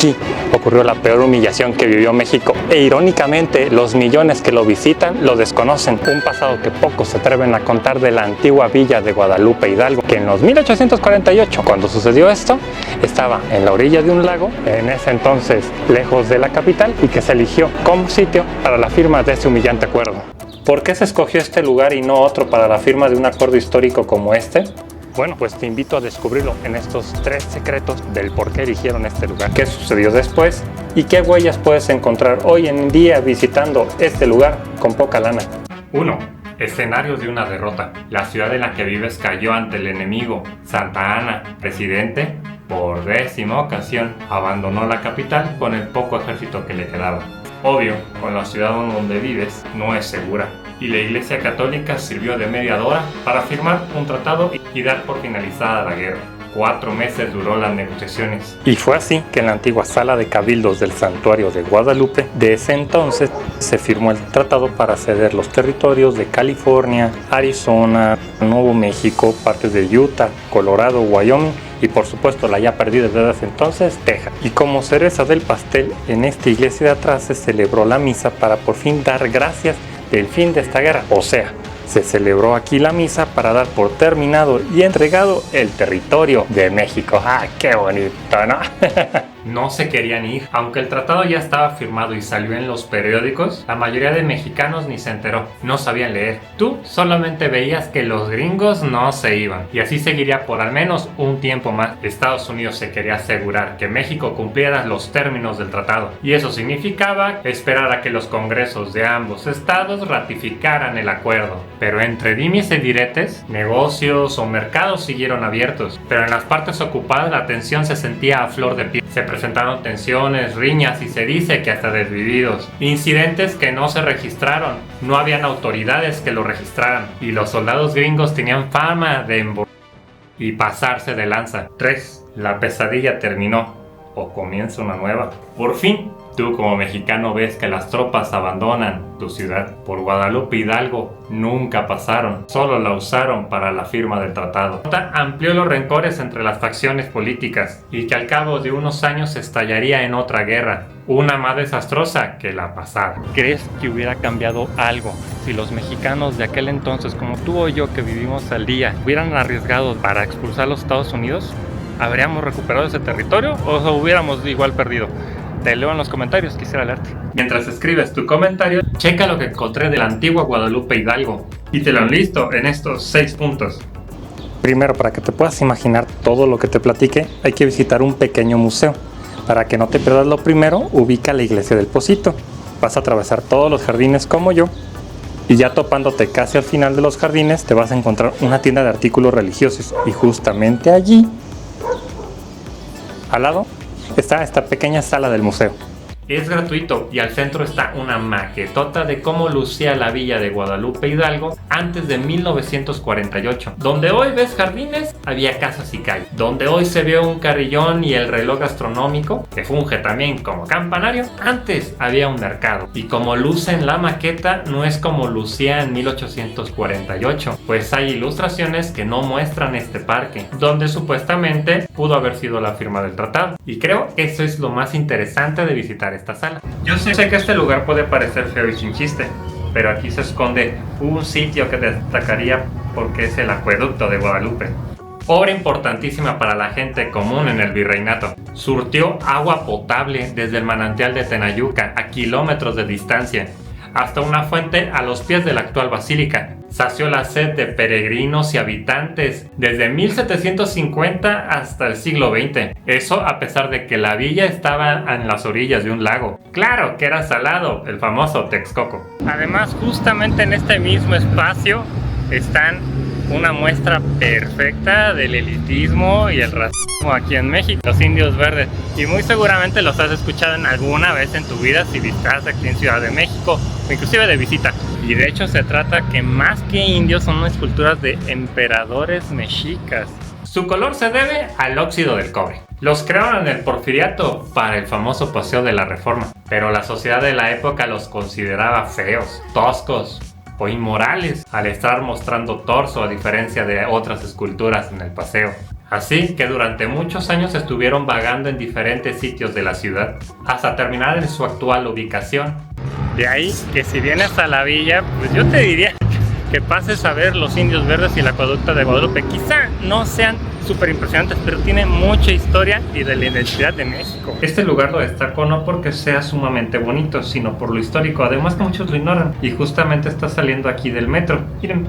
Aquí ocurrió la peor humillación que vivió México e irónicamente los millones que lo visitan lo desconocen. Un pasado que pocos se atreven a contar de la antigua villa de Guadalupe Hidalgo, que en los 1848, cuando sucedió esto, estaba en la orilla de un lago, en ese entonces lejos de la capital, y que se eligió como sitio para la firma de ese humillante acuerdo. ¿Por qué se escogió este lugar y no otro para la firma de un acuerdo histórico como este? Bueno, pues te invito a descubrirlo en estos 3 secretos del por qué eligieron este lugar, qué sucedió después y qué huellas puedes encontrar hoy en día visitando este lugar con poca lana. 1. Escenarios de una derrota. La ciudad en la que vives cayó ante el enemigo. Santa Anna, presidente, por 10ª ocasión, abandonó la capital con el poco ejército que le quedaba. Obvio, con la ciudad donde vives no es segura. Y la Iglesia Católica sirvió de mediadora para firmar un tratado y dar por finalizada la guerra. 4 meses duró las negociaciones. Y fue así que en la antigua sala de cabildos del santuario de Guadalupe, de ese entonces, se firmó el tratado para ceder los territorios de California, Arizona, Nuevo México, partes de Utah, Colorado, Wyoming y por supuesto la ya perdida desde ese entonces, Texas. Y como cereza del pastel, en esta iglesia de atrás se celebró la misa para por fin dar gracias del fin de esta guerra, o sea, se celebró aquí la misa para dar por terminado y entregado el territorio de México. ¡Ah, qué bonito!, ¿no? No se querían ir. Aunque el tratado ya estaba firmado y salió en los periódicos, la mayoría de mexicanos ni se enteró, no sabían leer. Tú solamente veías que los gringos no se iban. Y así seguiría por al menos un tiempo más. Estados Unidos se quería asegurar que México cumpliera los términos del tratado. Y eso significaba esperar a que los congresos de ambos estados ratificaran el acuerdo. Pero entre dimes y diretes, negocios o mercados siguieron abiertos. Pero en las partes ocupadas la tensión se sentía a flor de piel. Se presentaron tensiones, riñas y se dice que hasta desvividos. Incidentes que no se registraron, no habían autoridades que lo registraran y los soldados gringos tenían fama de y pasarse de lanza. 3. La pesadilla terminó o comienza una nueva. Por fin, tú como mexicano ves que las tropas abandonan tu ciudad. Por Guadalupe Hidalgo nunca pasaron, solo la usaron para la firma del tratado. Amplió los rencores entre las facciones políticas y que al cabo de unos años estallaría en otra guerra, una más desastrosa que la pasada. ¿Crees que hubiera cambiado algo si los mexicanos de aquel entonces, como tú o yo que vivimos al día, hubieran arriesgado para expulsar a los Estados Unidos? ¿Habríamos recuperado ese territorio o hubiéramos igual perdido? Te leo en los comentarios, quisiera leerte. Mientras escribes tu comentario, checa lo que encontré de la antigua Guadalupe Hidalgo y te lo enlisto en estos 6 puntos. Primero, para que te puedas imaginar todo lo que te platiqué, hay que visitar un pequeño museo. Para que no te pierdas lo primero, ubica la iglesia del Pocito. Vas a atravesar todos los jardines como yo y ya topándote casi al final de los jardines te vas a encontrar una tienda de artículos religiosos y justamente allí, al lado, está esta pequeña sala del museo. Es gratuito y al centro está una maquetota de cómo lucía la villa de Guadalupe Hidalgo antes de 1948. Donde hoy ves jardines, había casas y calles. Donde hoy se ve un carrillón y el reloj astronómico, que funge también como campanario, antes había un mercado. Y como luce en la maqueta, no es como lucía en 1848, pues hay ilustraciones que no muestran este parque, donde supuestamente pudo haber sido la firma del tratado. Y creo que eso es lo más interesante de visitar esta sala. Yo sé que este lugar puede parecer feo y sin chiste, pero aquí se esconde un sitio que destacaría porque es el acueducto de Guadalupe. Obra importantísima para la gente común en el virreinato. Surtió agua potable desde el manantial de Tenayuca a kilómetros de distancia hasta una fuente a los pies de la actual basílica. Sació la sed de peregrinos y habitantes desde 1750 hasta el siglo XX. Eso a pesar de que la villa estaba en las orillas de un lago. Claro que era salado, el famoso Texcoco. Además, justamente en este mismo espacio están una muestra perfecta del elitismo y el racismo aquí en México, los indios verdes, y muy seguramente los has escuchado en alguna vez en tu vida si visitas aquí en Ciudad de México o inclusive de visita. Y de hecho se trata que más que indios son esculturas de emperadores mexicas. Su color se debe al óxido del cobre. Los crearon en el Porfiriato para el famoso Paseo de la Reforma, pero la sociedad de la época los consideraba feos, toscos o inmorales al estar mostrando torso, a diferencia de otras esculturas en el paseo. Así que durante muchos años estuvieron vagando en diferentes sitios de la ciudad, hasta terminar en su actual ubicación. De ahí que si vienes a la villa, pues yo te diría que pases a ver los Indios Verdes y el acueducto de Guadalupe. Quizá no sean súper impresionantes, pero tiene mucha historia y de la identidad de México. Este lugar lo destaco no porque sea sumamente bonito, sino por lo histórico, además que muchos lo ignoran. Y justamente está saliendo aquí del metro. Miren,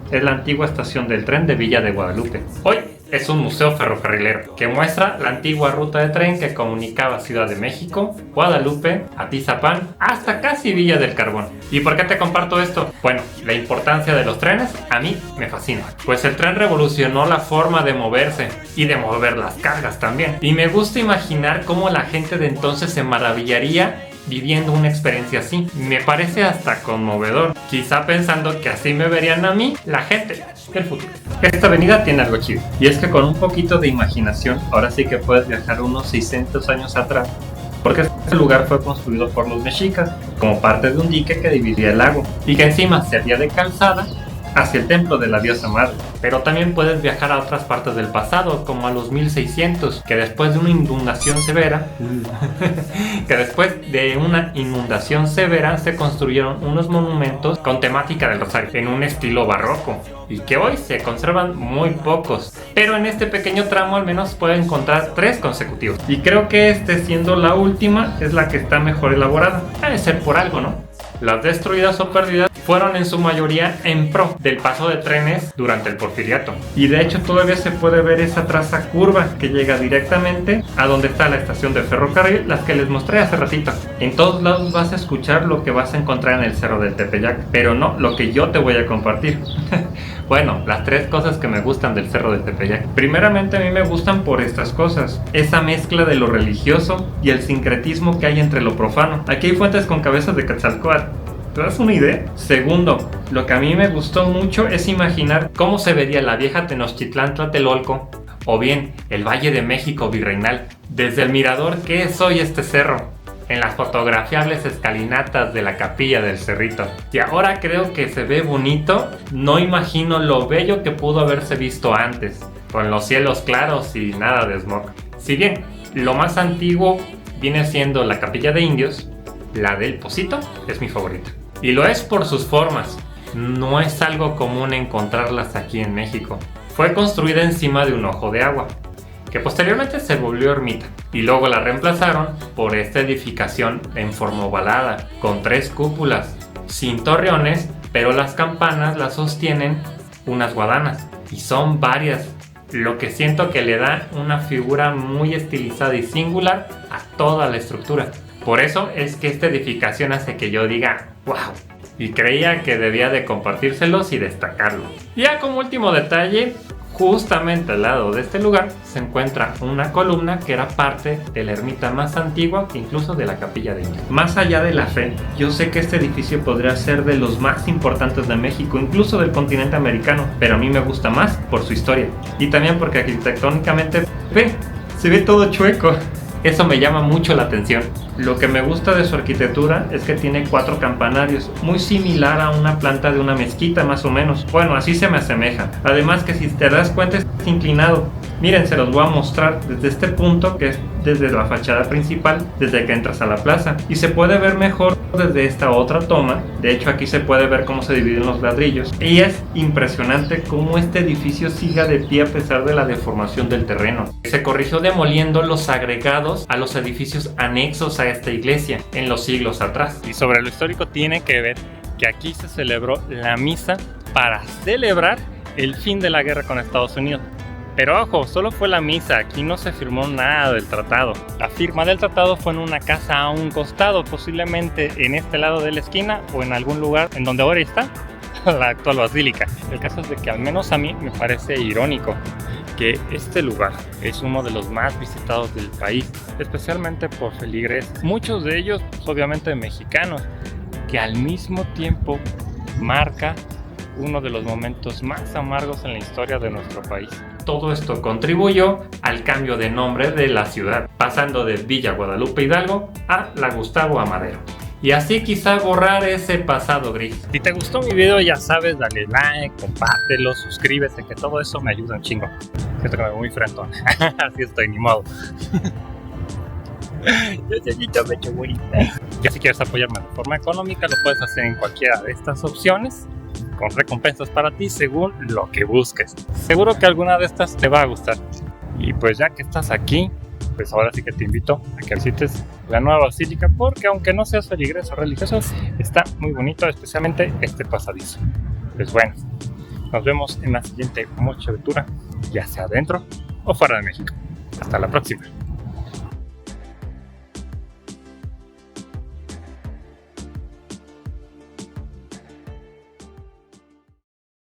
es la antigua estación del tren de Villa de Guadalupe. Hoy es un museo ferrocarrilero que muestra la antigua ruta de tren que comunicaba Ciudad de México, Guadalupe, Atizapán, hasta casi Villa del Carbón. ¿Y por qué te comparto esto? Bueno, la importancia de los trenes a mí me fascina, pues el tren revolucionó la forma de moverse y de mover las cargas también. Y me gusta imaginar cómo la gente de entonces se maravillaría viviendo una experiencia así. Me parece hasta conmovedor, quizá pensando que así me verían a mí la gente del futuro. Esta avenida tiene algo chido, y es que con un poquito de imaginación ahora sí que puedes viajar unos 600 años atrás, porque este lugar fue construido por los mexicas como parte de un dique que dividía el lago y que encima servía de calzada hacia el templo de la diosa madre. Pero también puedes viajar a otras partes del pasado, como a los 1600, que después de una inundación severa se construyeron unos monumentos con temática del rosario en un estilo barroco y que hoy se conservan muy pocos, pero en este pequeño tramo al menos puedes encontrar 3 consecutivos, y creo que siendo la última es la que está mejor elaborada. Debe ser por algo, ¿no? Las destruidas o perdidas fueron en su mayoría en pro del paso de trenes durante el Porfiriato. Y de hecho todavía se puede ver esa traza curva que llega directamente a donde está la estación de ferrocarril, las que les mostré hace ratito. En todos lados vas a escuchar lo que vas a encontrar en el Cerro del Tepeyac, pero no lo que yo te voy a compartir. Bueno, las 3 cosas que me gustan del Cerro del Tepeyac. Primeramente, a mí me gustan por estas cosas: esa mezcla de lo religioso y el sincretismo que hay entre lo profano. Aquí hay fuentes con cabezas de Quetzalcóatl. ¿Te das una idea? Segundo, lo que a mí me gustó mucho es imaginar cómo se vería la vieja Tenochtitlán Tlatelolco, o bien el Valle de México virreinal, desde el mirador que es hoy este cerro, en las fotografiables escalinatas de la capilla del Cerrito. Y ahora creo que se ve bonito, no imagino lo bello que pudo haberse visto antes, con los cielos claros y nada de smog. Si bien lo más antiguo viene siendo la capilla de indios, la del Pocito es mi favorita. Y lo es por sus formas. No es algo común encontrarlas aquí en México. Fue construida encima de un ojo de agua, que posteriormente se volvió ermita, y luego la reemplazaron por esta edificación en forma ovalada, con 3 cúpulas, sin torreones, pero las campanas las sostienen unas guadanas, y son varias, lo que siento que le da una figura muy estilizada y singular a toda la estructura. Por eso es que esta edificación hace que yo diga ¡wow! Y creía que debía de compartírselos y destacarlo. Ya como último detalle, justamente al lado de este lugar se encuentra una columna que era parte de la ermita más antigua que incluso de la capilla de indios. Más allá de la fe, yo sé que este edificio podría ser de los más importantes de México, incluso del continente americano, pero a mí me gusta más por su historia y también porque arquitectónicamente se ve todo chueco. Eso me llama mucho la atención. Lo que me gusta de su arquitectura es que tiene 4 campanarios, muy similar a una planta de una mezquita más o menos. Bueno, así se me asemeja. Además que si te das cuenta es inclinado. Miren, se los voy a mostrar desde este punto, que es desde la fachada principal, desde que entras a la plaza. Y se puede ver mejor desde esta otra toma. De hecho, aquí se puede ver cómo se dividen los ladrillos. Y es impresionante cómo este edificio siga de pie a pesar de la deformación del terreno. Se corrigió demoliendo los agregados a los edificios anexos a esta iglesia en los siglos atrás. Y sobre lo histórico tiene que ver que aquí se celebró la misa para celebrar el fin de la guerra con Estados Unidos. Pero ojo, solo fue la misa, aquí no se firmó nada del tratado. La firma del tratado fue en una casa a un costado, posiblemente en este lado de la esquina o en algún lugar en donde ahora está la actual basílica. El caso es de que al menos a mí me parece irónico que este lugar es uno de los más visitados del país, especialmente por feligreses, muchos de ellos pues, obviamente mexicanos, que al mismo tiempo marca uno de los momentos más amargos en la historia de nuestro país. Todo esto contribuyó al cambio de nombre de la ciudad, pasando de Villa Guadalupe Hidalgo a la Gustavo Amadero. y así quizá borrar ese pasado gris. Si te gustó mi video, ya sabes, dale like, compártelo, suscríbete, que todo eso me ayuda un chingo. Siento que me veo muy frentón. Así estoy, ni modo. Yo me echo bonita. Ya si quieres apoyarme de forma económica, lo puedes hacer en cualquiera de estas opciones, con recompensas para ti según lo que busques. Seguro que alguna de estas te va a gustar. Y pues ya que estás aquí, pues ahora sí que te invito a que visites la nueva basílica, porque aunque no seas feligres o religioso, está muy bonito, especialmente este pasadizo. Pues bueno, nos vemos en la siguiente mochiaventura, ya sea dentro o fuera de México. Hasta la próxima.